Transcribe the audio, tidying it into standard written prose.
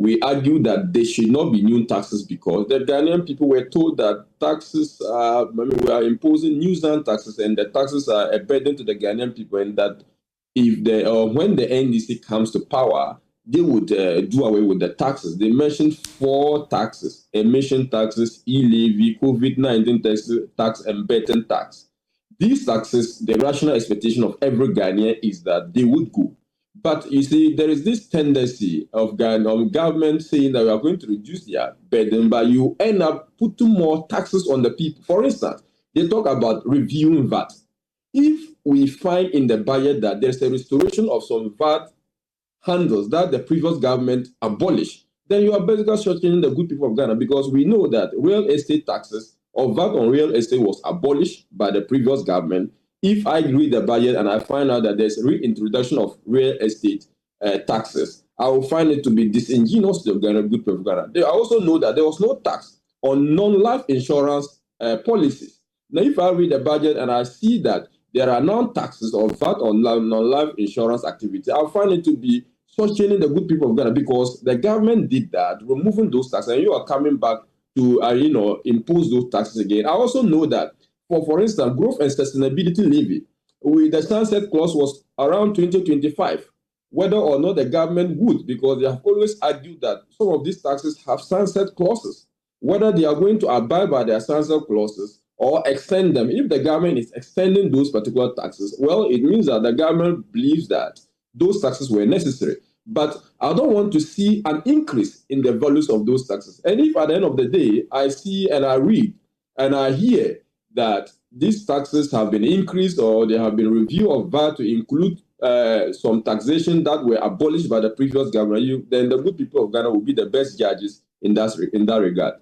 we argued that there should not be new taxes because the Ghanaian people were told that taxes we are imposing nuisance taxes and the taxes are a burden to the Ghanaian people, and that if when the NDC comes to power, they would do away with the taxes. They mentioned 4 taxes: emission taxes, e-levy, COVID-19 tax, and betting tax. These taxes, the rational expectation of every Ghanaian is that they would go. But you see, there is this tendency of government saying that we are going to reduce their burden, but you end up putting more taxes on the people. For instance, they talk about reviewing VAT. If we find in the budget that there's a restoration of some VAT handles that the previous government abolished, then you are basically shortening the good people of Ghana, because we know that real estate taxes or VAT on real estate was abolished by the previous government. If I read the budget and I find out that there's a reintroduction of real estate taxes, I will find it to be disingenuous to the good people of Ghana. I also know that there was no tax on non-life insurance policies. Now, if I read the budget and I see that there are non-taxes or VAT on non-life insurance activity, I'll find it to be shortening the good people of Ghana, because the government did that, removing those taxes, and you are coming back to impose those taxes again. I also know that, for instance, growth and sustainability levy, with the sunset clause was around 2025, whether or not the government would, because they have always argued that some of these taxes have sunset clauses, whether they are going to abide by their sunset clauses or extend them. If the government is extending those particular taxes, well, it means that the government believes that those taxes were necessary. But I don't want to see an increase in the values of those taxes. And if at the end of the day, I see and I read and I hear that these taxes have been increased or there have been review of VAT to include some taxation that were abolished by the previous government, then the good people of Ghana will be the best judges in that regard.